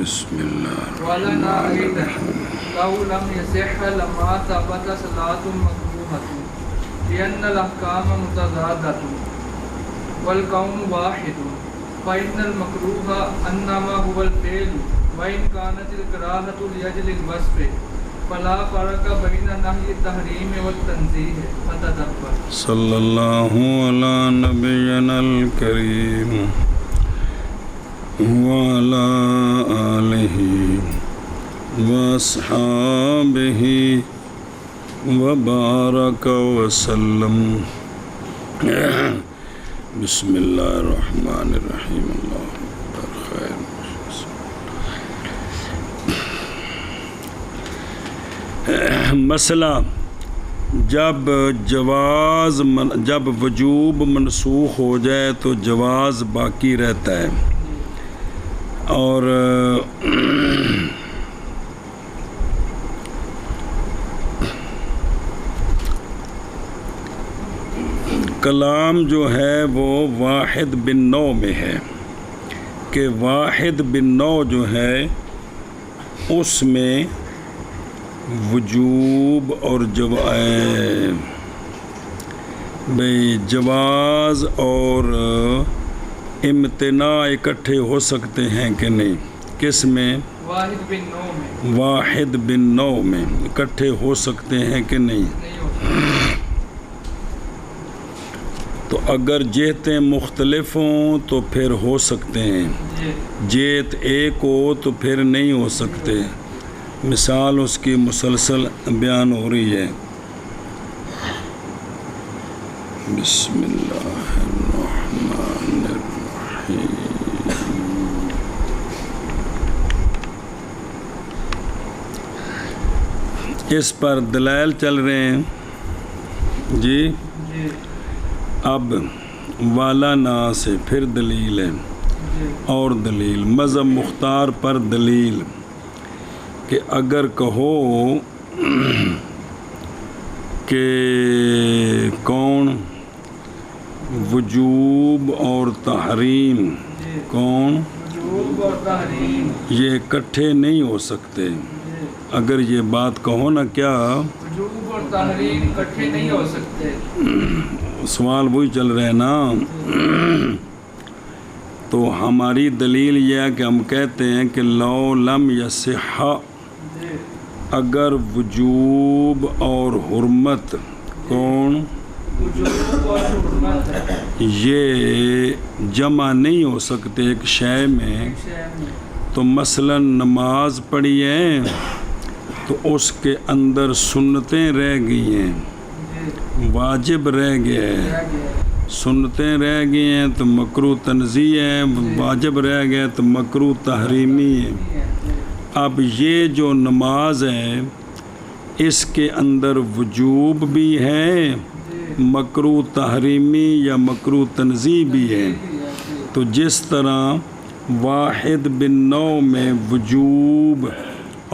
بسم اللہ ولنا أيضا لو لم يصح لما ثبت صلاة مكروهة لأن الأحكام متضادة والقوم واحد فإن المكروه إنما هو الفعل وإن كانت الكراهة لأجل الوصف فلا فرق بين نهي التحريم والتنزيه فتدبر. صلی اللہ علی نبینا الکریم وعلی آلہ واصحابہ وبارک وسلم. بسم اللہ الرحمن الرحیم. اللہ اکبر. خیر. مسئلہ جب وجوب منسوخ ہو جائے تو جواز باقی رہتا ہے، اور کلام جو ہے وہ واحد بن نو میں ہے کہ واحد بن نو جو ہے اس میں وجوب اور جواز اور امتناع اکٹھے ہو سکتے ہیں کہ نہیں؟ کس میں؟ واحد بن نو میں اکٹھے ہو سکتے ہیں کہ نہیں؟ تو اگر جہتیں مختلف ہوں تو پھر ہو سکتے ہیں، جہت ایک ہو تو پھر نہیں ہو سکتے. مثال اس کی مسلسل بیان ہو رہی ہے. بسم اللہ الرحمن الرحیم. اس پر دلائل چل رہے ہیں جی. اب والا نا سے پھر دلیل ہے اور دلیل مذہب مختار پر دلیل کہ اگر کہو کہ کون وجوب اور تحریم کون یہ اکٹھے نہیں ہو سکتے، اگر یہ بات کہو نا کیا وجوب اور تحریم اکٹھے نہیں ہو سکتے، سوال وہی چل رہے ہیں نا. تو ہماری دلیل یہ ہے کہ ہم کہتے ہیں کہ لو لم یصح، اگر وجوب اور حرمت کون یہ جمع نہیں ہو سکتے ایک شے میں، تو مثلا نماز پڑھی ہے تو اس کے اندر سنتیں رہ گئی ہیں، واجب رہ گیا ہے، سنتیں رہ گئی ہیں تو مکروہ تنزیہ ہے، واجب رہ گیا تو مکروہ تحریمی ہے. اب یہ جو نماز ہے اس کے اندر وجوب بھی ہے، مکروہ تحریمی یا مکروہ تنزیہ بھی ہے. تو جس طرح واحد بن نو میں وجوب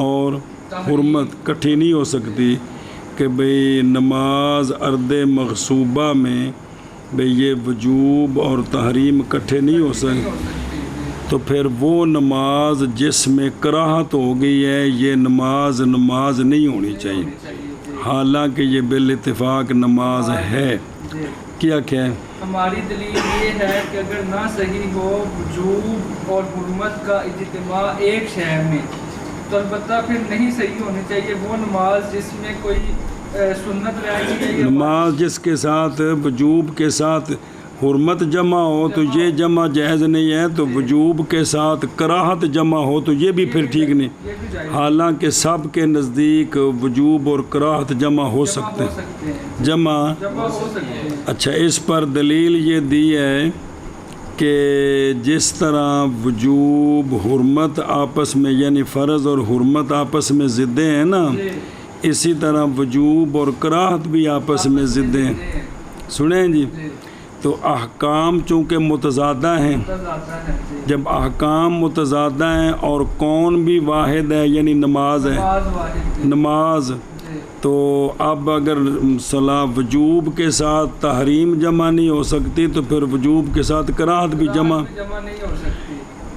اور حرمت کٹھی نہیں ہو سکتی کہ بھئی نماز ارد مغصوبہ میں بھئی یہ وجوب اور تحریم کٹھے نہیں ہو سکتے، تو پھر وہ نماز جس میں کراہت ہو گئی ہے یہ نماز نہیں ہونی چاہیے، حالانکہ یہ بالاتفاق نماز ہے. کیا ہے ہماری دلیل یہ ہے کہ اگر نہ صحیح ہو وجوب اور حرمت کا اجتماع ایک شے میں تو البتہ پھر نہیں صحیح ہونی چاہیے وہ نماز جس میں کوئی سنت رہ گئی، نماز جس کے ساتھ وجوب کے ساتھ حرمت جمع ہو تو یہ جمع جائز نہیں ہے، تو وجوب کے ساتھ کراہت جمع ہو تو یہ بھی پھر ٹھیک نہیں، حالانکہ سب کے نزدیک وجوب اور کراہت جمع ہو سکتے ہیں، جمع ہو سکتے ہیں. اچھا، اس پر دلیل یہ دی ہے کہ جس طرح وجوب حرمت آپس میں یعنی فرض اور حرمت آپس میں ضدیں ہیں نا، اسی طرح وجوب اور کراہت بھی آپس میں ضدیں ہیں. سنیں جی، تو احکام چونکہ متضادہ ہیں، جب احکام متضادہ ہیں اور کون بھی واحد ہے یعنی نماز ہے، نماز، تو اب اگر صلاح وجوب کے ساتھ تحریم جمع نہیں ہو سکتی تو پھر وجوب کے ساتھ کراہت بھی جمع نہیں ہو سکتی.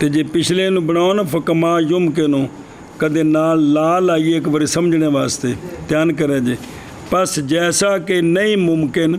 ਤੇ ਜੇ ਪਿਛਲੇ ਨੂੰ ਬਣਾਓ ਨਾ ਫਕਮਾ ਯੁਮਕਿਨੁ, ਕਦੇ ਨਾਲ ਲਾ ਲਾਈਏ ਇੱਕ ਵਾਰੀ ਸਮਝਣੇ ਵਾਸਤੇ, ਧਿਆਨ ਕਰੇ ਜੇ। ਬਸ ਜੈਸਾ ਕਿ ਨਹੀਂ ਮੁਮਕਿਨ,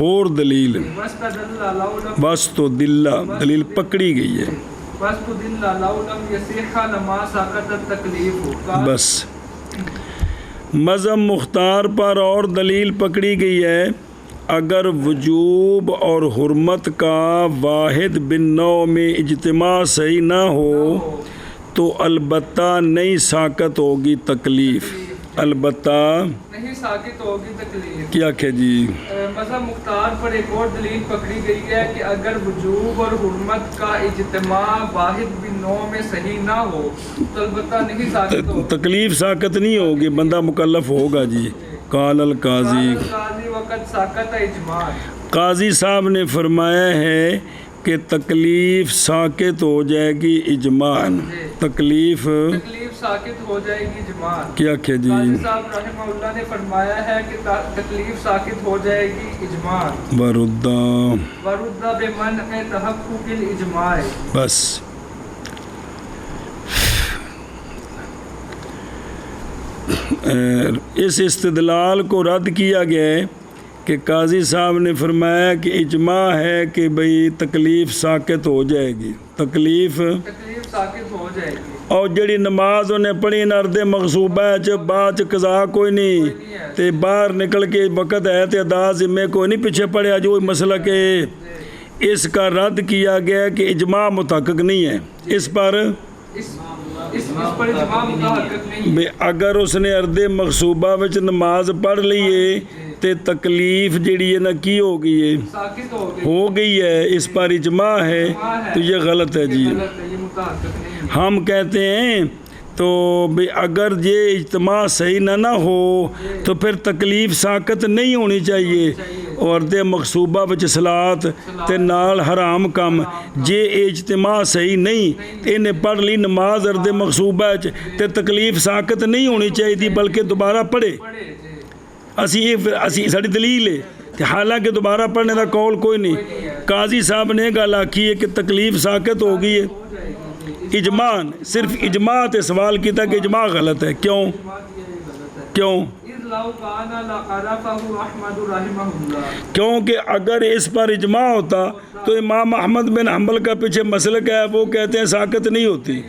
اور دلیل وَاسْتَدَلَّ لَوْ لَمْ بس تو دلیل پکڑی گئی ہے وَاسْتُدِلَّ لَوْ لَمْ يَصِحَّ لَمَا سَقَطَ التَّكْلِيفُ بس مذہب مختار پر اور دلیل پکڑی گئی ہے اگر وجوب اور حرمت کا واحد بن نوع میں اجتماع صحیح نہ ہو تو البتہ نہیں ساقط ہوگی تکلیف البتہ نہیں ساقط ہوگی تکلیف کیا کہ جی مذہب مختار پر ایک اور دلیل پکڑی گئی ہے کہ اگر وجوب اور حرمت کا اجتماع واحد بن نوع میں صحیح نہ ہو تو البتہ نہیں ساقط ہوگی تکلیف ساقط نہیں ہوگی بندہ مکلف ہوگا جی قال القاضی قاضی وقت ساقط اجماع قاضی صاحب نے فرمایا ہے کہ تکلیف ساقط ہو جائے گی اجماعاً تکلیف ساقط ہو جائے گی اجماع کیا کہ جی قاضی صاحب رحمہ اللہ نے فرمایا ہے کہ تکلیف ساقط ہو جائے گی اجماع وردہ بمنع تحقق الاجماع بس اس استدلال کو رد کیا گیا ہے کہ قاضی صاحب نے فرمایا کہ اجماع ہے کہ بھئی تکلیف ساقط ہو جائے گی تکلیف ساقط ہو جائے گی اور جڑی نماز انہیں پڑھی نرد مغصوبہ ہے بعد قضا کوئی نہیں تے باہر نکل کے وقت ہے تے ادا ذمے کوئی نہیں پیچھے پڑھیا جو مسئلہ کہ اس کا رد کیا گیا کہ اجماع متحقق نہیں ہے اس پر پر اجماع متحقق نہیں اگر اس نے ارد مغصوبہ وچ نماز پڑھ لیے تے تکلیف جڑی ہے نا کی ہو گئی ہے ساقط ہو گئی ہے اس پر اجماع ہے تو یہ غلط ہے جی ہم کہتے ہیں تو بھئی اگر یہ اجتماع صحیح نہ ہو تو پھر تکلیف ساقط نہیں ہونی چاہیے اور ارد مغصوبہ وچ صلاۃ تے نال حرام کم جے اجتماع صحیح نہیں تے انہیں پڑھ لی نماز ارد مغصوبہ تے تکلیف ساقط نہیں ہونی چاہیے بلکہ دوبارہ پڑھے اسی ساری دلیل ہے حالانکہ دوبارہ پڑھنے کا قول کوئی نہیں قاضی صاحب نے گل آکھی ہے کہ تکلیف ساقط ہو گئی ہے اجماع صرف اجماع تے سوال کیتا کہ اجماع غلط ہے کیوں کیونکہ اگر اس پر اجماع ہوتا تو امام احمد بن حنبل کا پیچھے مسلک ہے وہ کہتے ہیں ساقط نہیں ہوتی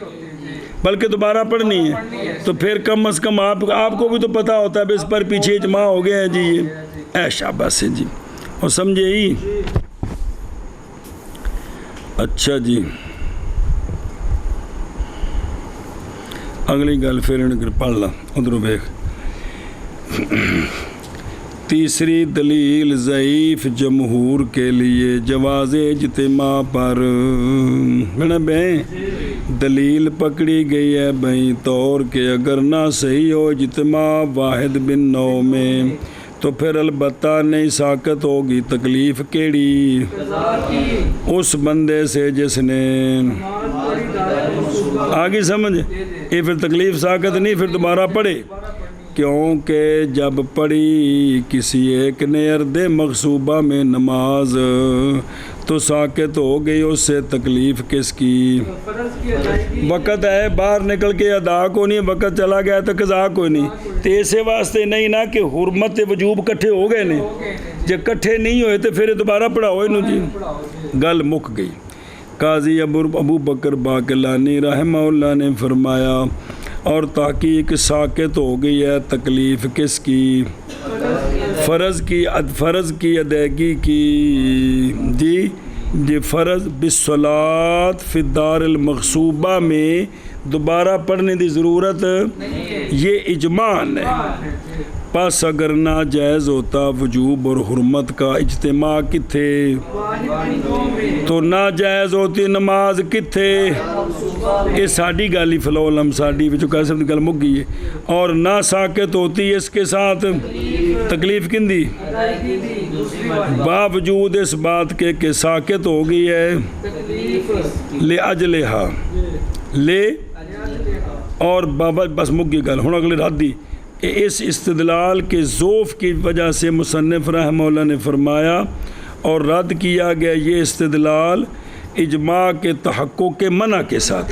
بلکہ دوبارہ پڑھنی ہے تو پھر کم از کم آپ کو بھی تو پتہ ہوتا ہے اس پر پیچھے اجماع ہو گیا ہے جی یہ اے شاباش جی اور سمجھے ہی اچھا جی اگلی گل پھر پڑھ لا ادھر ویکھ تیسری دلیل ضعیف جمہور کے لیے جواز اجتماع پر دلیل پکڑی گئی ہے بھئی طور کہ اگر نہ صحیح ہو اجتماع واحد بن نوع میں تو پھر البتہ نہیں ساقط ہوگی تکلیف کیڑی اس بندے سے جس نے آگے سمجھ یہ پھر تکلیف ساقط نہیں پھر دوبارہ پڑھے کیونکہ جب پڑھی کسی ایک نے ارد مغصوبہ میں نماز تو ساقط ہو گئی اس سے تکلیف کس کی وقت ہے باہر نکل کے ادا کو نہیں وقت چلا گیا تو قضا کوئی نہیں تو اسے واسطے نہیں نا کہ حرمت وجوب کٹھے ہو گئے نے جب کٹھے نہیں ہوئے تو پھر دوبارہ پڑھاؤ انہوں جی گل مک گئی قاضی ابو بکر باقلانی رحمہ اللہ نے فرمایا اور تحقیق ساقط ہو گئی ہے تکلیف کس کی فرض کی ادائیگی کی جی فرض بالصلاۃ فی الدار المغصوبہ میں دوبارہ پڑھنے دی ضرورت یہ اجماع ہے پس اگر ناجائز ہوتا وجوب اور حرمت کا اجتماع کتھے تو ناجائز ہوتی نماز کتھے یہ ساڑی گالی فلولم ساڑی وچو کیسے گل مک گئی ہے اور نہ ساقط ہوتی اس کے ساتھ تکلیف کندی باوجود اس بات کے کہ ساقط ہو گئی ہے لے اجلہا لے اور بابا بس مک گئی گل ہوں اگلے رات دی اس استدلال کے ذوف کی وجہ سے مصنف رحمہ اللہ نے فرمایا اور رد کیا گیا یہ استدلال اجماع کے تحقق کے منع کے ساتھ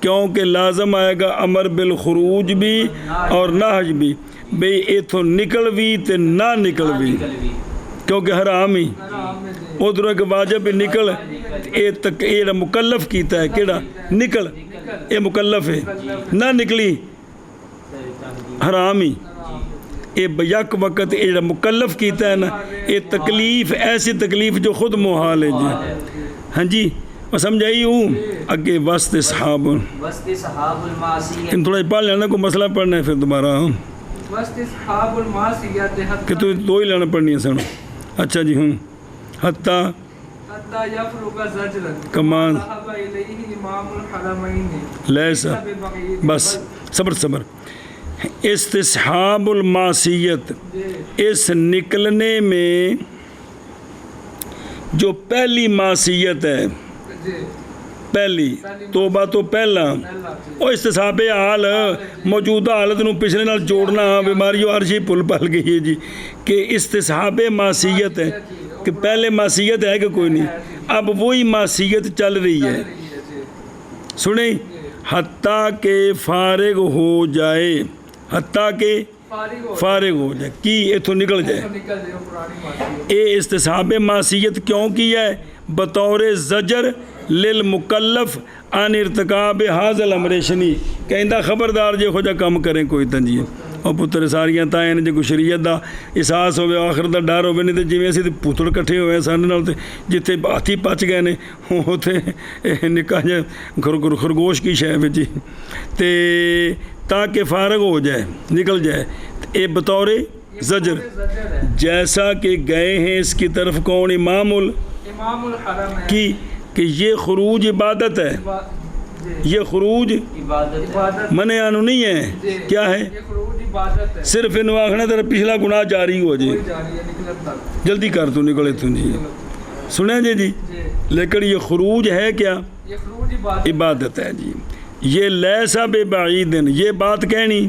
کیونکہ لازم آئے گا امر بالخروج بھی اور نہج بھی، بھئی اتوں نکل بھی تے نہ نکل بھی، کیونکہ حرام ہی ادھر ایک واجب نکل، یہ مکلف کیتا ہے کیڑا نکل، یہ مکلف ہے، نہ نکلی حرام ہی، یہ یک وقت یہ مکلف کیتا ہے نا، یہ تکلیف ایسی تکلیف جو خود محال ہے جی، ہاں جی اور سمجھائی ہوں اگے وسط صحاب ان تھوڑا پڑھ لینا، کوئی مسئلہ پڑھنا ہے پھر دوبارہ کہ تو دو ہی لینا پڑھنی ہے سن. اچھا جی ہوں حتیٰ کمان لیسا بس صبر استصحاب المعصیت، اس نکلنے میں جو پہلی معصیت ہے، پہلی توبہ تو پہلا اور استصحاب حال موجودہ حالت نو پچھلے نال جوڑنا، بیماری ہر چیز پل پل گئی ہے جی، کہ استصحاب معصیت ہے کہ پہلے معصیت ہے کہ کوئی نہیں، اب وہی معصیت چل رہی ہے. سنیں حتیٰ کہ فارغ ہو جائے، حتیٰ کہ فارغ ہو جائے کی اتوں نکل جائے. اے استصحاب معصیت کیوں کی ہے؟ بطور زجر للمکلف عن ارتکاب حاضر الامر شنی، کہندہ خبردار جے خو جا کام کریں کوئی تنجیے اور پتر ساریاں تائیں جے کوئی شریعت دا احساس ہوئے آخر دا ڈر ہوئے نہیں تے جویں اسی تے پتر کٹھے ہوئے سارے نال تے جتھے ہاتھی پچ گئے نے اوتھے نکا جے خرگوش کی شے وچ تے تاکہ فارغ ہو جائے نکل جائے. اے بطور زجر جیسا کہ گئے ہیں اس کی طرف کون؟ امام الحرم کی، کہ یہ خروج عبادت ہے، یہ خروج منع عنہ نہیں ہے، کیا ہے؟ صرف انہوں آخنا تیرا پچھلا گناہ جاری ہو جائے، جلدی کر تو نکلے تو جی سنیں جی، لیکن یہ خروج ہے کیا؟ عبادت ہے جی. یہ لیسا بے بعیدن، یہ بات کہنی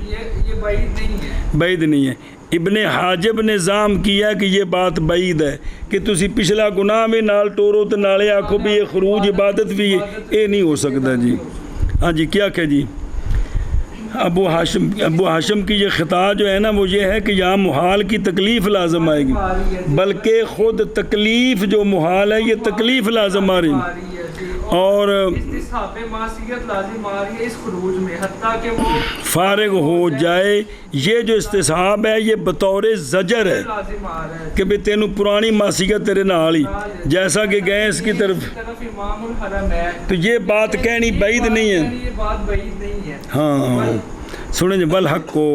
بعید نہیں ہے. ابن حاجب نے ظام کیا کہ یہ بات بعید ہے کہ تسی پچھلا گناہ میں نال ٹورو تو نالے آکھو بھی یہ خروج عبادت بھی ہے، یہ نہیں ہو سکتا جی. ہاں جی کیا کہ جی ابو ہاشم کی یہ خطا جو ہے نا وہ یہ ہے کہ یہاں محال کی تکلیف لازم آئے گی، بلکہ خود تکلیف جو محال ہے یہ تکلیف لازم آ رہی ہے اور فارغ ہو جائے. یہ جو استصحاب ہے یہ بطور زجر ہے کہ بھی تینوں پرانی معصیت تیرے نال ہی جیسا کہ گئے اس کی طرف، تو یہ بات کہنی بعید نہیں ہے. ہاں سنیں جی بالحق کو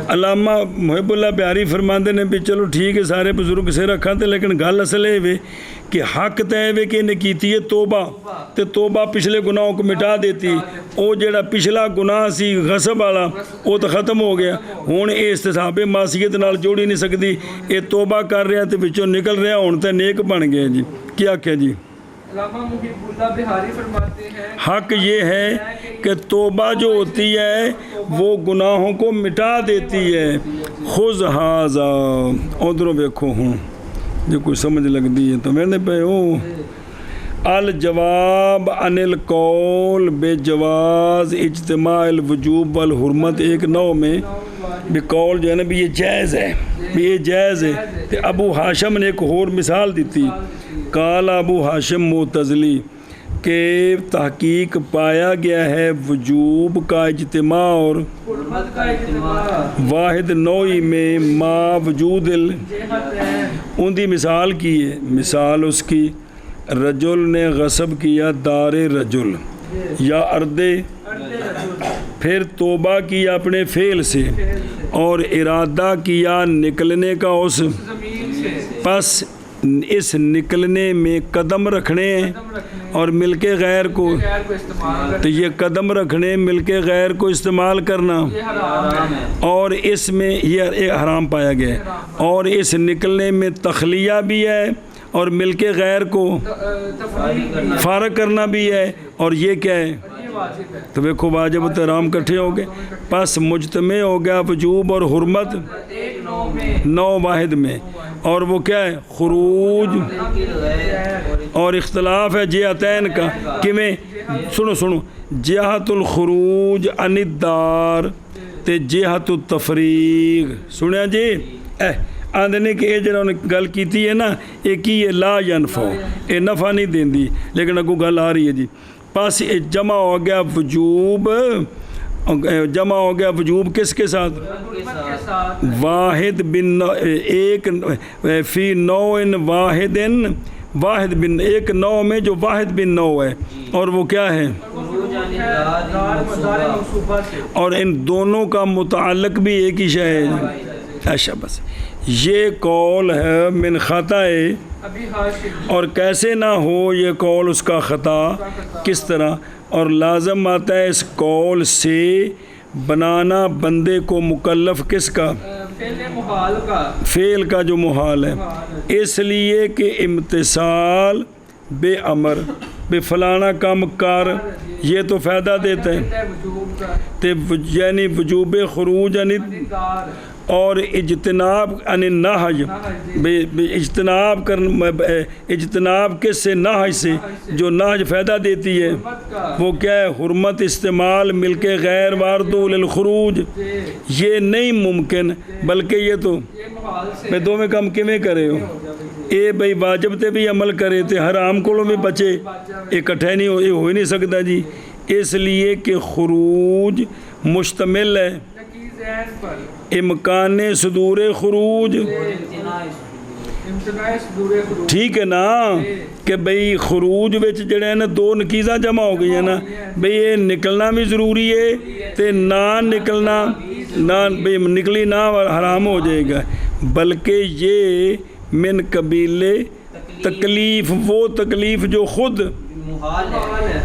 علامہ محب اللہ پیاری فرماندے نے بھی چلو ٹھیک ہے سارے بزرگ سے رکھا تے لیکن گل اصل ہے کہ حق تے ہے کہ نے کیتی ہے توبہ تے توبہ پچھلے گناہوں کو مٹا دیتی، او جڑا پچھلا گناہ سی غصب والا وہ تو ختم ہو گیا، ہن اے استصحاب معصیت نال جوڑی نہیں سکتی، اے توبہ کر رہا تے وچوں نکل رہا ہن تے نیک بن گیا جی. کیا کہ جی حق یہ ہے کہ توبہ جو ہوتی ہے وہ گناہوں کو مٹا دیتی ہے. خذ ھذا ادھروں دیکھو ہوں جو کوئی سمجھ لگتی ہے تو میں نے پہ الجواب عن القول بے جواز اجتماع الوجوب والحرمت ایک نو میں بھی قول جو ہے نا بھی یہ جائز ہے، بھی یہ جائز ہے. تو ابو ہاشم نے ایک اور مثال دیتی، قال ابو ہاشم معتزلی کہ تحقیق پایا گیا ہے وجوب کا اجتماع اور واحد نوعی میں ما وجود ان دی مثال کی ہے. مثال اس کی رجل نے غصب کیا دار رجل یا اردے، پھر توبہ کیا اپنے فعل سے اور ارادہ کیا نکلنے کا اس، پس اس نکلنے میں قدم رکھنے اور مل کے غیر کو، تو یہ قدم رکھنے مل کے غیر کو استعمال کرنا اور اس میں یہ حرام پایا گیا ہے، اور اس نکلنے میں تخلیہ بھی ہے اور مل کے غیر کو فارغ کرنا بھی ہے، اور یہ کیا ہے تو دیکھو واجب و حرام کٹھے ہو گئے، پس مجتمع ہو گیا وجوب اور حرمت نو واحد میں، اور وہ کیا ہے خروج اور اختلاف ہے جہتین کا، کہ میں سنو جہت الخروج عن الدار تے جہت التفریغ سنیا جی آندے نے کہ یہ جڑا انہیں گل کیتی ہے نا یہ کی ہے لا ینفع یہ نفع نہیں دیندی لیکن اگو گل آ رہی ہے جی پاس جمع ہو گیا وجوب کس کے ساتھ واحد بن ایک فی نوع واحد بن ایک نوع میں جو واحد بن نوع ہے اور وہ کیا ہے اور ان دونوں کا متعلق بھی ایک ہی شے ہے اچھا بس یہ قول ہے من خطا ہے اور کیسے نہ ہو یہ قول اس کا خطا کس طرح اور لازم آتا ہے اس قول سے بنانا بندے کو مکلف کس کا فعل کا جو محال ہے اس لیے کہ امتثال بے امر بے فلانا کام کر یہ تو فائدہ دیتا ہے یعنی وجوب خروج اور اجتناب عن النہج اجتناب کس سے نہج سے جو نہج فائدہ دیتی ہے وہ کیا ہے حرمت استعمال مل کے غیر واردو للخروج یہ نہیں ممکن بلکہ یہ تو میں دو میں کم کیویں کرے ہو اے بھئی واجب تے بھی عمل کرے تے حرام کولوں بھی بچے اکٹھے نہیں ہو ہی نہیں سکتا جی اس لیے کہ خروج مشتمل ہے امکان صدور خروج ٹھیک ہے نا کہ بھئی خروج وچ جڑے ہیں نا دو نکیزاں جمع ہو گئی ہیں نا بھئی یہ نکلنا بھی ضروری ہے تے نہ نکلنا نہ بھئی نکلی نہ حرام ہو جائے گا بلکہ یہ من قبیل تکلیف وہ تکلیف جو خود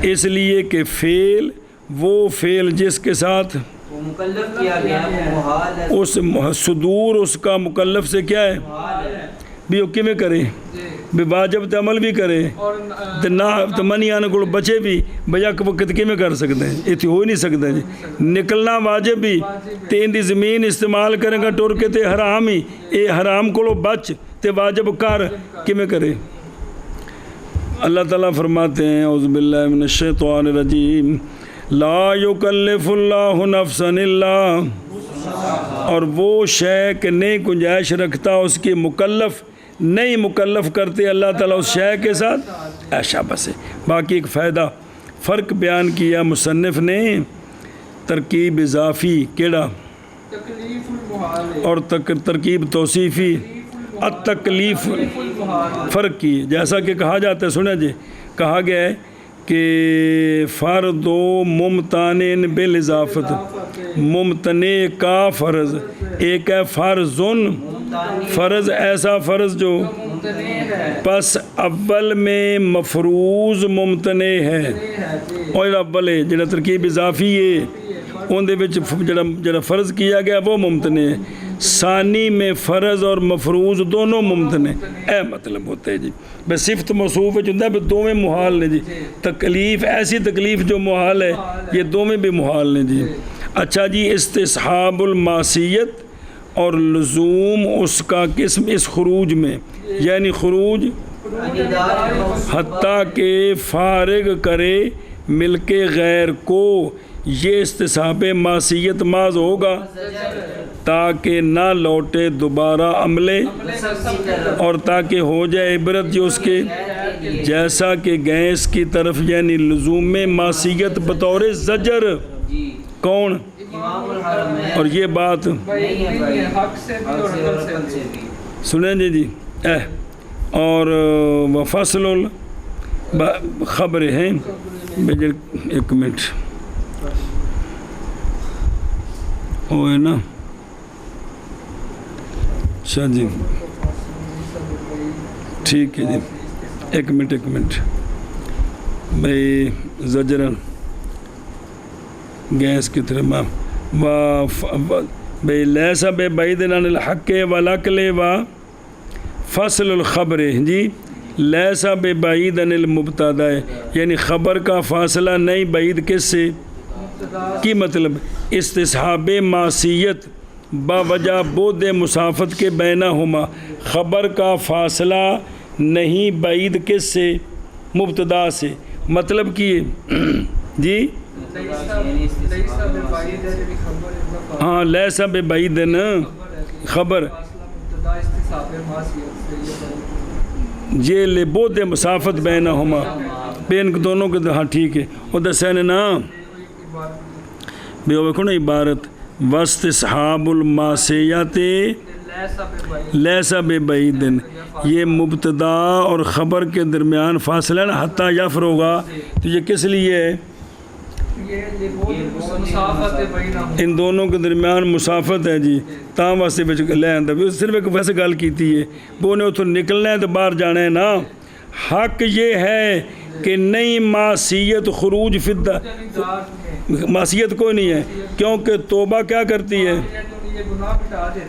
اس لیے کہ فعل وہ فعل جس کے ساتھ مکلف کیا گیا وہ محال ہے اس صدور اس کا مکلف سے کیا ہے بھی وہ کیویں کرے بھی واجب تے عمل بھی کرے تے نہ تے منی آنے کو بچے بھی بجا وقت کیویں کر سکتے ہیں یہ ہو ہی نہیں سکتا جی نکلنا واجب بھی تے ان دی زمین استعمال کریں گا ٹور کے تے حرام ہی اے حرام کو بچ تے واجب کر کیویں کرے اللہ تعالیٰ فرماتے ہیں اعوذ باللہ من الشیطان الرجیم لا یکلف اللہ نفسا الا اور وہ شے کہ نہیں گنجائش رکھتا اس کی مکلف نہیں مکلف کرتے اللہ تعالیٰ اس شے کے ساتھ ایشا بس ہے باقی ایک فائدہ فرق بیان کیا مصنف نے ترکیب اضافی کیڑا اور ترکیب توصیفی التکلیف فرق کی جیسا کہ کہا جاتا ہے سنیں جی کہا گیا ہے کہ فرد و ممتانین بالاضافت ممتنع کا فرض ایک ہے فرضن فرض ایسا فرض جو پس اول میں مفروض ممتنع ہے اور اول ہے جڑا ترکیب اضافی ہے ان دے وچ جڑا فرض کیا گیا وہ ممتنع ہے ثانی میں فرض اور مفروض دونوں ممتنع اے مطلب ہوتا ہے جی بس صفت موصوف وچ ہوندا ہے دو میں محال نے جی تکلیف ایسی تکلیف جو محال ہے یہ دو میں بھی محال نے جی اچھا جی استصحاب المعصیت اور لزوم اس کا قسم اس خروج میں یعنی خروج حتیٰ کہ فارغ کرے مل کے غیر کو یہ استصحاب معصیت ماذ ہوگا تاکہ نہ لوٹے دوبارہ عملے اور تاکہ ہو جائے عبرت جو اس کے جیسا کہ گیس کی طرف یعنی لزوم میں معصیت بطور زجر کون اور یہ بات سنیں جی اور وفصل خبر ہیں ایک منٹ وہ ہے نا اچھا جی ٹھیک ہے جی ایک منٹ بھائی زجر گیس کی طرح بھائی لیسا بے بعید عن الحق والعقل و فصل الخبر جی لیسا بے بعید عن المبتدا یعنی خبر کا فاصلہ نہیں بعید کس سے کی مطلب استصحاب معصیت باوجہ بود مسافت کے بینہما خبر کا فاصلہ نہیں بعید کس سے مبتدا سے مطلب کہ جی ہاں لیسا بے بعیدن خبر یہ لبود مسافت بینہما بین دونوں کے ہاں ٹھیک ہے وہ دسین نا بے وکھو نا عبارت واستصحاب المعصیت لیسا بے بعیدن یہ مبتدا اور خبر کے درمیان فاصلہ نا حتیٰ یفرغا تو یہ کس لیے ہے ان دونوں کے درمیان مسافت ہے جی تاں واسطے بچ لے آندہ صرف ایک ویسے گل کیتی ہے وہ نے اتھوں نکلنا ہے تو باہر جانا ہے نا حق یہ ہے کہ نئی معصیت خروج فدہ معصیت کوئی نہیں ہے کیونکہ توبہ کیا کرتی ہے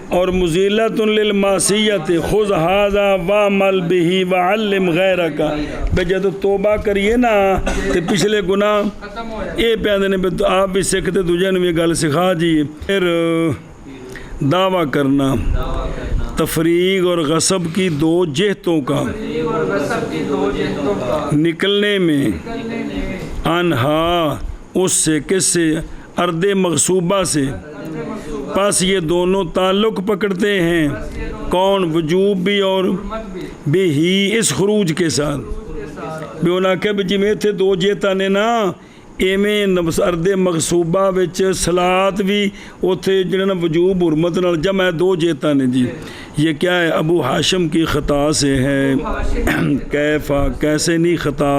اور مزیلۃ للمعصیت خذ ھذا وعمل به وعلم غیرک بے جب توبہ کریے نا تے پچھلے گناہ یہ پیندے نے آپ بھی سکھتے دوجے نے یہ گل سکھا جی پھر دعویٰ کرنا تفریق اور غصب کی دو جہتوں کا نکلنے میں انہا اس سے کس سے ارد مغصوبہ سے پس یہ دونوں تعلق پکڑتے ہیں کون وجوب بھی اور بھی ہی اس خروج کے ساتھ بھی انہاں کہ جی میں تھے دو جیتا نے نا ایویں ارد مغصوبہ وچ صلاۃ بھی اوتھے جڑا وجوب حرمت نال جمع دو جیتا نے جی یہ کیا ہے ابو ہاشم کی خطا سے ہے کیفا کیسے نہیں خطا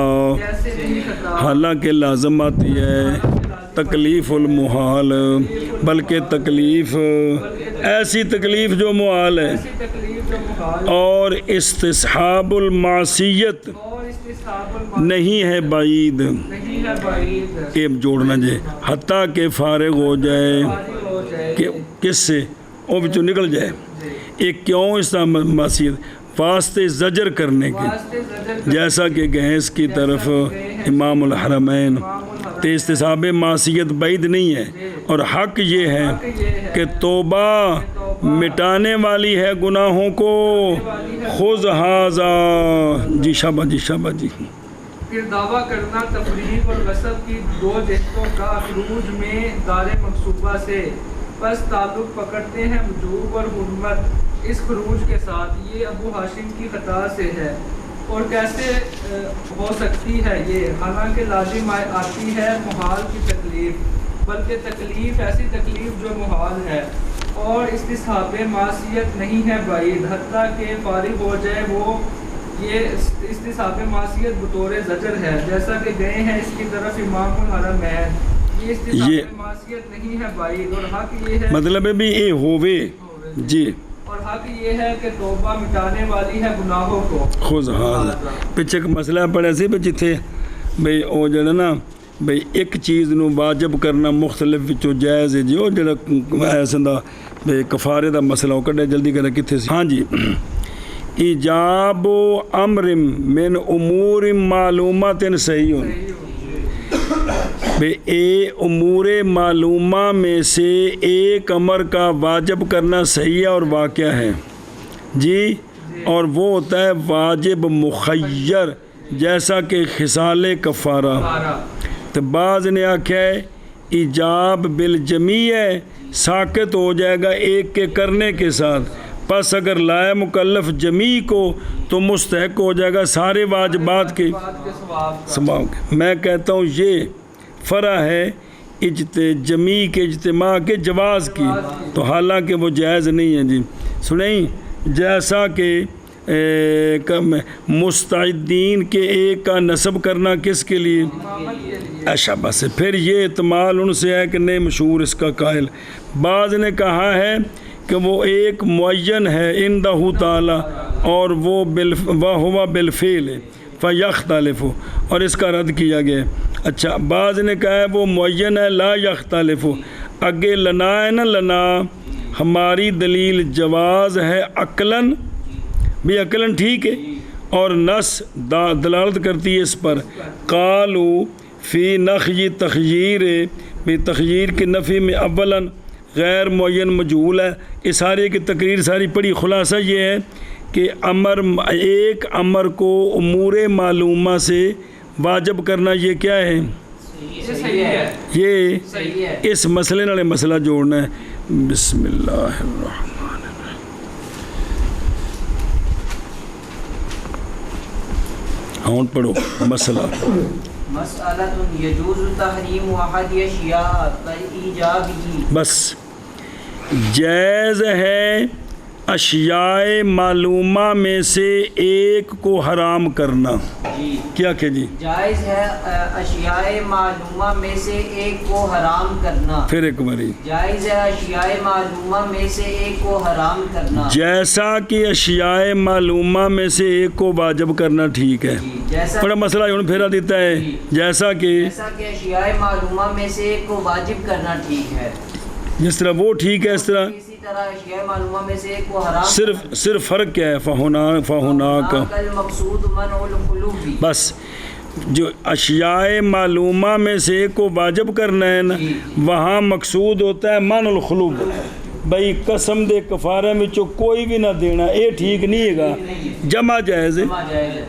حالانکہ لازم آتی ہے تکلیف المحال بلکہ تکلیف ایسی تکلیف جو محال ہے اور استصحاب المعصیت نہیں ہے بعید یہ جوڑنا جائے حتیٰ کہ فارغ ہو جائے کہ کس سے وہ بچوں نکل جائے ایک کیوں اس معصیت واسطے زجر کرنے کے جیسا کہ گہیس کی طرف امام الحرمین تے استصحاب معصیت بعید نہیں ہے اور حق یہ ہے کہ توبہ مٹانے والی ہے گناہوں کو خذ ھذا جی شابہ جی شابہ جی پھر دعویٰ کرنا تفریق اور غصب کی دو جہتوں کا خروج میں دار مقصوبہ سے پس تعلق پکڑتے ہیں وجوب اور حرمت اس خروج کے ساتھ یہ ابو ہاشم کی خطا سے ہے اور کیسے ہو سکتی ہے یہ حالانکہ لازم آتی ہے محال کی تکلیف بلکہ تکلیف ایسی تکلیف جو محال ہے اور استصحاب معصیت نہیں ہے بعید حتیٰ کہ فارغ ہو جائے وہ یہ استصحاب معصیت بطور زجر ہے جیسا کہ گئے ہیں اس کی طرف امام الحرمین یہ استصحاب معصیت نہیں ہے بعید اور حق یہ ہے مطلب ہے بھی اے ہووے جی اور حق یہ ہے کہ توبہ مٹانے والی ہے گناہوں کو خود پیچھے ایک مسئلہ پڑھا سی بھی جتھے بھئی او جڑا نا بھئی ایک چیز نو واجب کرنا مختلف وچوں جائز ہے جی او جڑا ایسا دا بھئی کفارے دا مسئلہ ہو کڈے جلدی کرے کتھے سی ہاں جی ایجاب امر من امور معلومات صحیح بے اے امور معلومہ میں سے ایک امر کا واجب کرنا صحیح اور واقعہ ہے جی اور وہ ہوتا ہے واجب مخیر جیسا کہ خصال کفارہ تو بعض نے آکھا ہے ایجاب بالجمیع ہے ساکت ہو جائے گا ایک کے کرنے کے ساتھ پس اگر لائے مکلف جمیع کو تو مستحق ہو جائے گا سارے واجبات کے ثواب کے میں کہتا ہوں یہ فرع ہے جمیع کے اجتماع کے جواز کی تو حالانکہ وہ جائز نہیں ہے جی سنیں جیسا کہ مستعدین کے ایک کا نصب کرنا کس کے لیے اشابہ سے پھر یہ احتمال ان سے ہے کہ نہیں مشہور اس کا قائل بعض نے کہا ہے کہ وہ ایک معین ہے اندہ تعالی اور وہ ہوا بالفعل فیختلف اور اس کا رد کیا گیا اچھا بعض نے کہا ہے وہ معین ہے لا یختلف اگے لنا ہے نا لنا ہماری دلیل جواز ہے عقلاً بھی عقلاً ٹھیک ہے اور نص دلالت کرتی ہے اس پر قالو فی نخی تخییر بھی تخییر کی نفی میں اولاً غیر معین مجہول ہے اس سارے کی تقریر ساری پڑھی خلاصہ یہ ہے کہ ایک امر کو امور معلومہ سے واجب کرنا یہ کیا ہے؟ یہ صحیح ہے، یہ صحیح ہے۔ اس مسئلے نال مسئلہ جوڑنا ہے۔ بسم اللہ الرحمن الرحیم۔ ہاں پڑھو مسئلہ۔ مسألة يجوز تحریم احد اشیاء بالایجابی، بس جائز ہے اشیاء معلومہ میں سے ایک کو حرام کرنا۔ جی کیا کہ جی؟ جائز ہے اشیاء معلومہ میں سے ایک کو حرام کرنا۔ پھر ایک باری، جائز ہے اشیاء معلومہ میں سے ایک کو حرام کرنا۔ جیسا کہ اشیاء معلومہ میں سے ایک کو واجب کرنا ٹھیک ہے۔ جی جیسا بڑا مسئلہ ہوں پھیرا دیتا ہے، جیسا کہ اشیاء معلومہ میں سے ایک کو واجب کرنا ٹھیک ہے، جس طرح وہ ٹھیک ہے اس طرح اسی طرح اشیاء معلومہ میں سے ایک کو حرام صرف فرق کیا ہے؟ فہنا کا المقصود منع الخلوف۔ بس جو اشیاء معلومہ میں سے ایک کو واجب کرنا ہے نا، وہاں مقصود ہوتا ہے من الخلوب، بھئی قسم دے کفارہ میں چو کوئی بھی نہ دینا، اے ٹھیک نہیں ہے گا، جمع جائز ہے، جائز ہے۔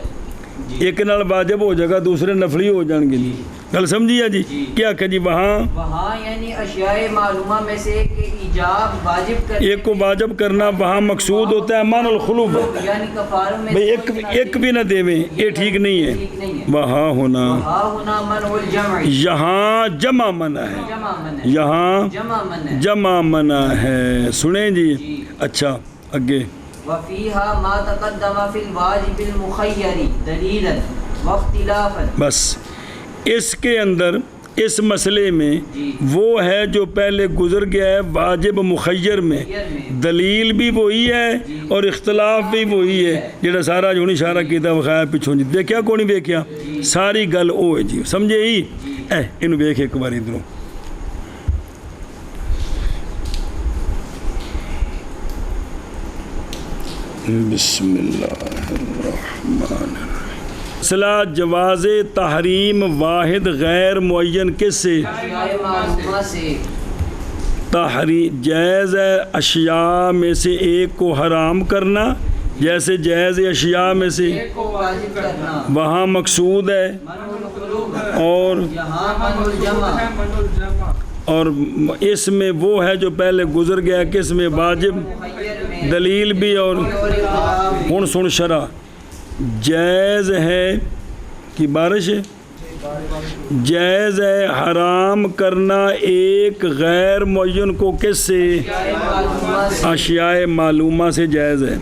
ایک نال واجب ہو جائے گا دوسرے نفلی ہو جان گے جی، گل سمجھیا جی؟ کیا کہ جی وہاں یعنی اشیاء معلومہ میں سے ایک ایجاب واجب کرنے، ایک کو واجب کرنا، وہاں مقصود ہوتا ہے من الخلوب، یعنی کفاروں میں بھئی ایک بھی نہ دیویں، یہ ٹھیک نہیں ہے۔ وہاں ہونا ہونا منع الجمع، یہاں جمع منع ہے، جمع منع، یہاں جمع منع۔ جمع منع ہے، سنیں جی؟ اچھا اگے وفيها ما تقدم في الواجب المخير دلیلا واختلافا، بس اس کے اندر اس مسئلے میں وہ ہے جو پہلے گزر گیا ہے واجب مخیر میں، دلیل بھی وہی ہے اور اختلاف بھی وہی ہے، جڑا سارا جو اشارہ کیتا وخایا پچھوں جی دیکھیا کو نہیں دیکھیا، ساری گل او ہے جی، سمجھے ہی؟ انہوں دیکھ ایک بار ادھروں بسم اللہ الرحمن الرحیم۔ مسئلہ جواز تحریم واحد غیر معین کس سے؟ اشیاء معلومہ سے۔ تحریم جائز ہے اشیاء میں سے ایک کو حرام کرنا، جیسے جائز اشیاء میں سے ایک کو واجب کرنا، وہاں مقصود ہے، منع الخلوف، اور یہاں منع الجمع، من الجمع، اور اس میں وہ ہے جو پہلے گزر گیا کس میں واجب، مخیر میں دلیل بھی، اور ہن سن شرع جائز ہے کہ بارش ہے، جائز ہے حرام کرنا ایک غیر معین کو کس سے؟ اشیاء معلومہ سے جائز ہے،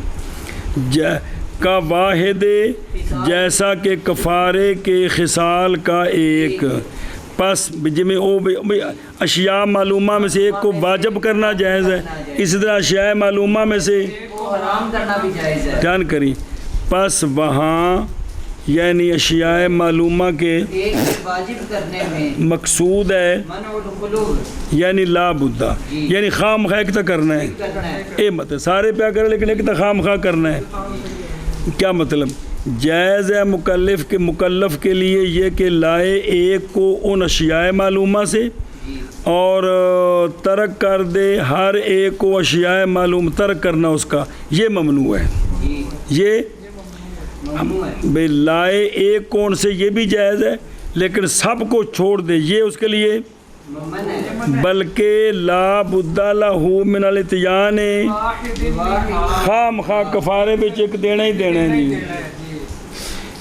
کا واحد جیسا کہ کفارے کے خصال کا ایک، پس جی میں اشیاء معلومہ میں سے ایک کو واجب کرنا جائز ہے، اسی طرح اشیاء معلومہ میں سے کو حرام کرنا بھی جائز ہے۔ دھیان کری، پس وہاں یعنی اشیاء معلومہ کے ایک واجب کرنے میں مقصود ہے منع الخلوف یعنی لا بدہ، یعنی خام خواہ ایک تا کرنا ہے، کرنا ہے۔ اے مطلب سارے پیا کرے لیکن ایک تا خام خواہ کرنا ہے۔ کیا مطلب؟ جائز ہے مکلف کے لیے یہ کہ لائے ایک کو ان اشیاء معلومہ سے اور ترک کر دے ہر ایک کو اشیاء معلوم، ترک کرنا اس کا یہ ممنوع ہے، یہ ممنوع ہے۔ بھئی لائے ایک کون سے یہ بھی جائز ہے لیکن سب کو چھوڑ دے یہ اس کے لیے، ممنوع ہے۔ بلکہ لا بدہ لہو من الاتیان، واحد منہا، خام خواہ کفارے بچ ایک دینا ہی دینا ہے جی۔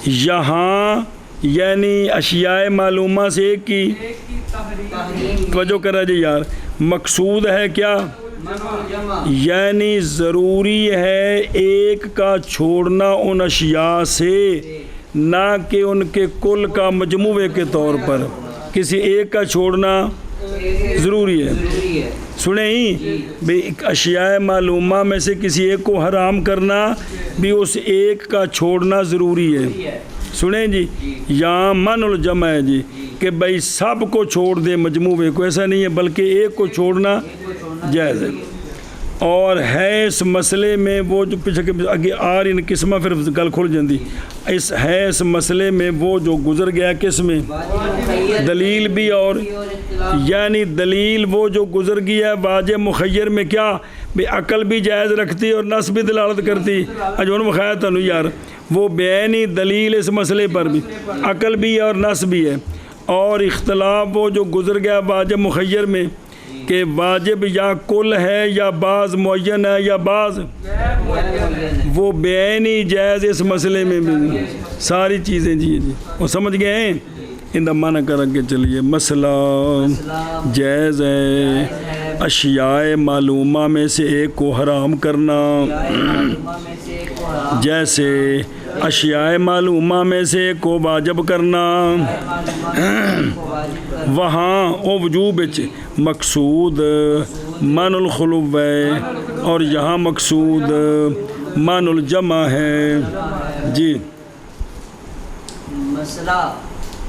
یہاں یعنی اشیاء معلومہ سے ایک کی ایک کی تحریم، توجہ کرا جی یار، مقصود ہے کیا؟ منع الجمع، یعنی ضروری ہے ایک کا چھوڑنا ان اشیاء سے، نہ کہ ان کے کل کا مجموعے کے طور پر، کسی ایک کا چھوڑنا ضروری ہے۔ ضروری ہے۔ سنیں ہی بھئی اشیاء معلومہ میں سے کسی ایک کو حرام کرنا بھی اس ایک کا چھوڑنا ضروری ہے، سنیں جی؟ یہاں من الجمع ہے جی کہ بھئی سب کو چھوڑ دے مجموعے کو، ایسا نہیں ہے بلکہ ایک کو چھوڑنا جائز ہے۔ اور ہے اس مسئلے میں وہ جو پیچھے آگے آ رہی قسمہ پھر گل کھل جاندی اس ہے اس مسئلے میں وہ جو گزر گیا کس میں دلیل بھی اور یعنی دلیل وہ جو گزر گیا واجب مخیر میں کیا بھی عقل بھی جائز رکھتی اور نص بھی دلالت کرتی اجون مخایا تنو یار وہ بیانی دلیل اس مسئلے پر بھی عقل بھی اور نص بھی ہے اور اختلاف وہ جو گزر گیا واجب مخیر میں کہ واجب یا کل ہے یا بعض معین ہے یا بعض وہ بیانی جائز اس مسئلے میں بھی ساری چیزیں جی وہ سمجھ گئے ہیں ان دا معنی کر کے چلیے مسئلہ جائز ہے اشیاء معلومہ میں سے ایک کو حرام کرنا جیسے اشیاء معلومہ میں سے ایک کو واجب کرنا وہاں او وجوب مقصود من الخلو ہے اور یہاں مقصود من الجمع ہے جی مسئلہ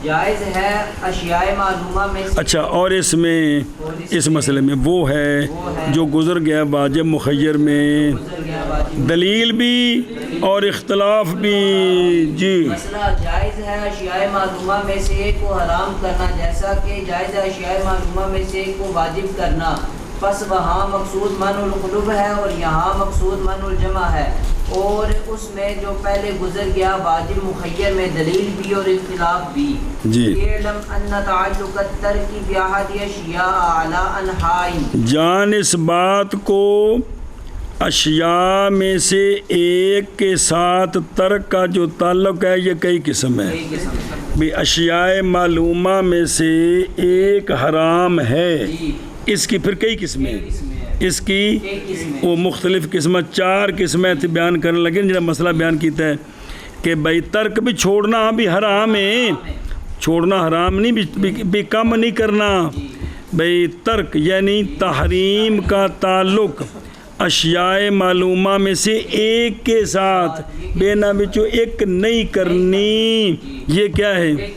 جائز ہے اشیاء معلومہ میں سے اچھا اور اس میں اس مسئلے میں وہ ہے جو گزر گیا واجب مخیر میں دلیل بھی اور اختلاف بھی جی مسئلہ جائز ہے اشیاء معلومہ میں سے ایک کو حرام کرنا جیسا کہ جائز ہے اشیاء معلومہ میں سے ایک کو واجب کرنا پس وہاں مقصود من القلوب ہے اور یہاں مقصود من الجمع ہے اور اس میں جو پہلے گزر گیا واجب مخیر میں دلیل بھی اور اختلاف بھی جی اعلم ان تعلق الترک باحد اشیاء اعلی انحاء جان اس بات کو اشیاء میں سے ایک کے ساتھ ترک کا جو تعلق ہے یہ کئی قسم ہے بھی اشیاء معلومہ میں سے ایک حرام ہے اس کی پھر کئی قسمیں اس کی وہ مختلف قسمیں 4 قسمیں بیان کرنے لگے جنہاں مسئلہ بیان کیتا ہے کہ بھائی ترک بھی چھوڑنا بھی حرام ہے چھوڑنا حرام نہیں بھی کم نہیں کرنا بھائی ترک یعنی تحریم کا تعلق اشیاء معلومہ میں سے ایک کے ساتھ بینا بچو ایک نہیں کرنی یہ کیا ہے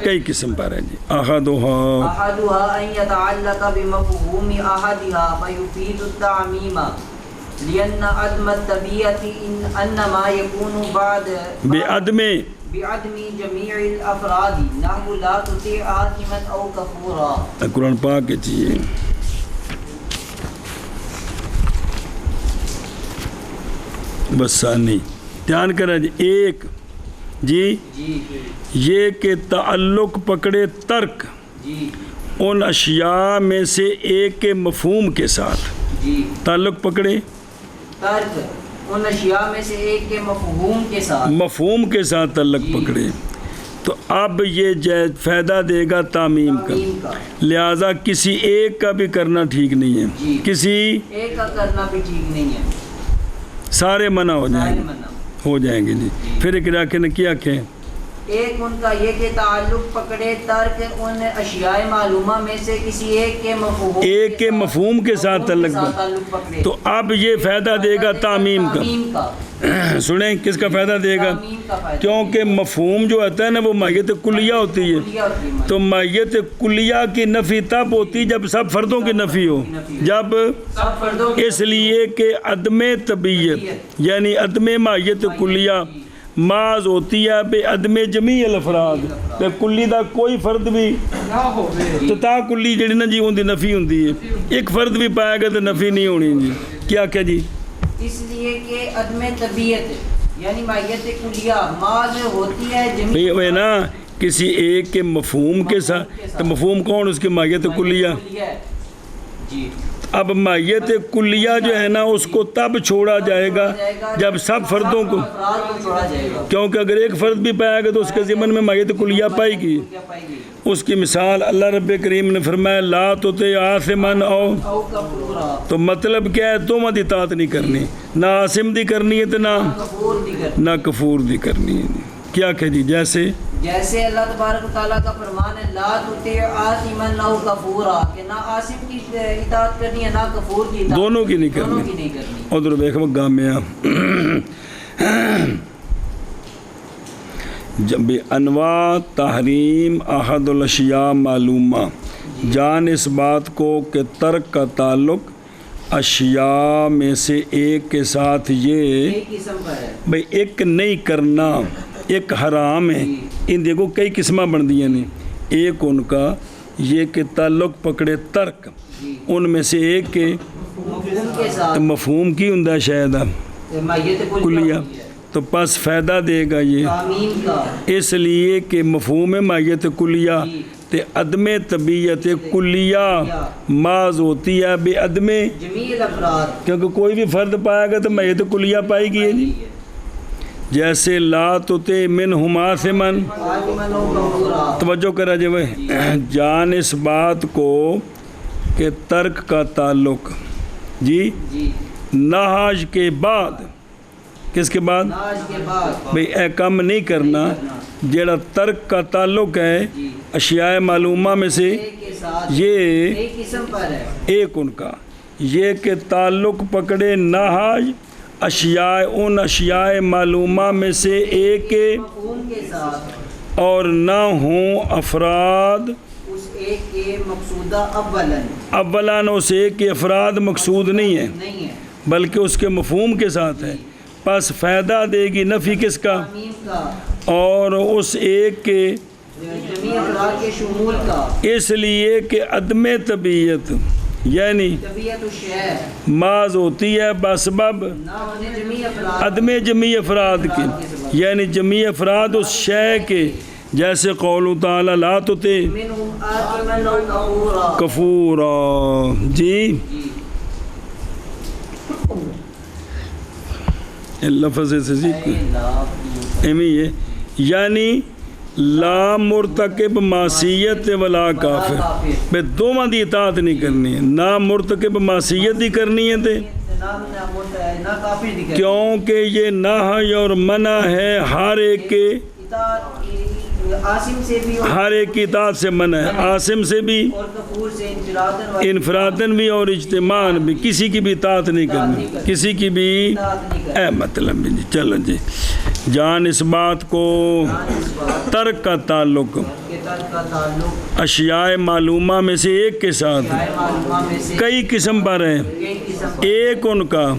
کئی قسم پر ہے جی احدها ان يتعلق بمفهوم احدها فيفيد التعميم لان عدم الطبيعه انما يكون بعد بعدم جميع الافراد نحو لا تطيع آثما او كفورا قرآن پاک کے چیئے بس ثانی دھیان کریں جی ایک جی یہ کہ تعلق پکڑے ترک ان اشیاء میں سے ایک کے مفہوم کے ساتھ تعلق پکڑے ترک ان اشیاء میں سے ایک کے مفہوم کے ساتھ تعلق پکڑے تو اب یہ فائدہ دے گا تعمیم کا لہذا کسی ایک کا بھی کرنا ٹھیک نہیں ہے کسی ایک کا کرنا بھی ٹھیک نہیں ہے سارے منع ہو جائیں گے جی پھر ایک راکے نے کیا کہ ایک ان کا یہ کہ تعلق پکڑے ترک ان اشیاء معلومہ میں سے کسی ایک کے مفہوم کے ساتھ تعلق پکڑے تو اب یہ فائدہ دے گا تعمیم کا سنیں کس کا فائدہ دے گا کیونکہ مفہوم جو ہوتا ہے نا وہ ماہیت کلیہ ہوتی ہے تو ماہیت کلیہ کی نفی تب ہوتی جب سب فردوں کی نفی ہو جب اس لیے کہ عدم طبیعت یعنی عدم ماہیت کلیہ معاذ ہوتی ہے بے عدم جمیع الافراد بے کلی دا کوئی فرد بھی تو تا کلی جڑی نا جی ہوندی نفی ہوندی ہے ایک فرد بھی پائے گا تو نفی نہیں ہونی جی کیا جی اس لیے کہ عدم طبیعت یعنی ماہیت کلیہ معاذ ہوتی ہے جمیع نا کسی ایک کے مفہوم کے ساتھ تو مفہوم کون اس کی ماہیت کلیہ جی اب ماہیت کلیہ جو ہے نا اس کو تب چھوڑا جائے گا جب سب فردوں کو کیونکہ اگر ایک فرد بھی پائے گا تو اس کے ضمن میں ماہیت کلیہ پائے گی اس کی مثال اللہ رب کریم نے فرمایا لا تطع آثما او تو مطلب کیا ہے تہمت اطاعت نہیں کرنی نہ آثم دی کرنی ہے تو نہ کفور دی کرنی ہے کیا کہ جی جیسے اللہ تبارک و تعالیٰ کا فرمان ہے لا تطع آثما او کفورا کہ نہ آثم کی اطاعت کرنی ہے نہ کفور کی اطاعت دونوں کی نہیں کرنی ادھر دیکھ گامیا جب انواع تحریم احد الاشیاء معلومہ جان اس بات کو کہ ترک کا تعلق اشیاء میں سے ایک کے ساتھ یہ کئی قسم پر ہے بھئی ایک نہیں کرنا ایک حرام ہے. ان دیکھو کئی قسمیں بن دی نے. ایک ان کا یہ کہ تعلق پکڑے ترک ان میں سے ایک کے مفہوم کے ساتھ مفہوم کی ہوں شاید مائیت کلیہ تو پس فائدہ دے گا یہ تعمیم کا اس لیے کہ مفہوم مائیت کلیہ تے عدم طبیعت کلیہ ماز ہوتی ہے بے عدم جمیع الافراد کیونکہ کوئی بھی فرد پائے گا تو مائیت کلیہ پائے گی. جی جیسے لا تُطِع مِنْهُمْ آثِمًا عالماً و غفورا. توجہ کرا جی بھائی جان اس بات کو کہ ترک کا تعلق جی جی نہج کے بعد کس کے بعد ناج کے بعد بھئی اے کم نہیں کرنا جیڑا ترک کا تعلق ہے اشیاء معلومہ میں سے ایک کے ساتھ یہ کئی قسم پر ہے ایک ان کا یہ کہ تعلق پکڑے نہج اشیاء ان اشیاء معلومہ میں سے ایک کے مفہوم کے ساتھ اور نہ ہوں افراد اس ایک کے مقصودہ اولاً اس ایک کے افراد مقصود نہیں ہے نہیں ہے بلکہ اس کے مفہوم کے ساتھ ہے. پس فائدہ دے گی نفی کس کا تعمیم کا اور اس ایک کے جمیع افراد کے شمول کا اس لیے کہ عدم طبیعت یعنی طبیعت الشیء ماز ہوتی ہے بسبب نہ ہونے جمیع افراد عدم جمیع افراد کے یعنی جمیع افراد اس شے کے جیسے قول تعالی لا تُطِع منہم آثما و غفورا. کفورا. جی لفظ سے ایمی ہے یعنی لا مرتکب معصیت ولا کافر بے دوواں دی اطاعت نہیں کرنی ہے نہ مرتکب معصیت ہی کرنی ہے تے نہ کافر دکھے کیونکہ یہ نہی اور منع ہے ہر ایک کے عاصم سے بھی ہر ایک کی اطاعت سے منع ہے عاصم سے بھی اور کفور سے انفراداً و انفرادن بھی اور اجتماعاً بھی کسی کی بھی اطاعت نہیں کرنی کسی کی بھی اطاعت نہیں کرنی. اے مطلب بھی جی چلو جی جان اس بات کو ترک کا تعلق کے ترک کا تعلق اشیاء معلومہ میں سے ایک کے ساتھ شائع معلومہ میں سے کئی قسم پر ہیں. کئی قسم پر ایک ان کا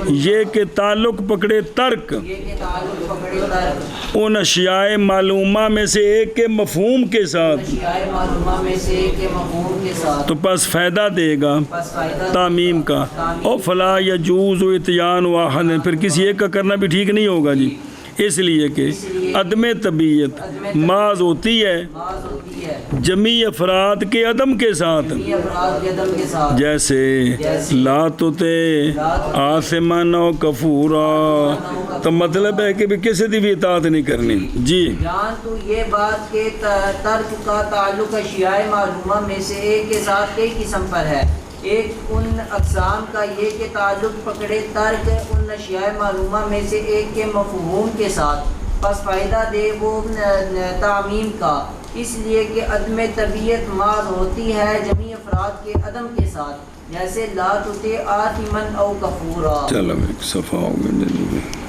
یہ کہ تعلق پکڑے ترک یہ کہ تعلق پکڑے ترک ان اشیاء معلومہ میں سے ایک کے مفہوم کے ساتھ شائع معلومہ میں سے ایک کے مفہوم کے ساتھ تو پس فائدہ دے گا پس فائدہ تعمیم کا اور فلا یجوز و اتیان واحد پھر کسی ایک کا کرنا بھی ٹھیک نہیں ہوگا جی اس لیے کہ عدم طبیعت ماز ہوتی ہے بعض ہوتی ہے جمیع افراد کے عدم کے ساتھ یہ افراد کے عدم کے ساتھ جیسے لا تُطِع آثمًا و کفورا تو مطلب ہے کہ بھی کسی دی بھی اطاعت نہیں کرنی. جی جان تو یہ بات کہ ترک کا تعلق اشیاء معلومہ میں سے ایک کے ساتھ کئی قسم پر ہے. ایک ان اقسام کا یہ کہ تعلق پکڑے ترک ان اشیاء معلومہ میں سے ایک کے مفہوم کے ساتھ پس فائدہ دے وہ تعمیم کا اس لیے کہ عدم طبیعت ماز ہوتی ہے جمیع افراد کے عدم کے ساتھ جیسے لا تُطِع آثما او کفورا. چلو ایک صفحہ ہو گیا.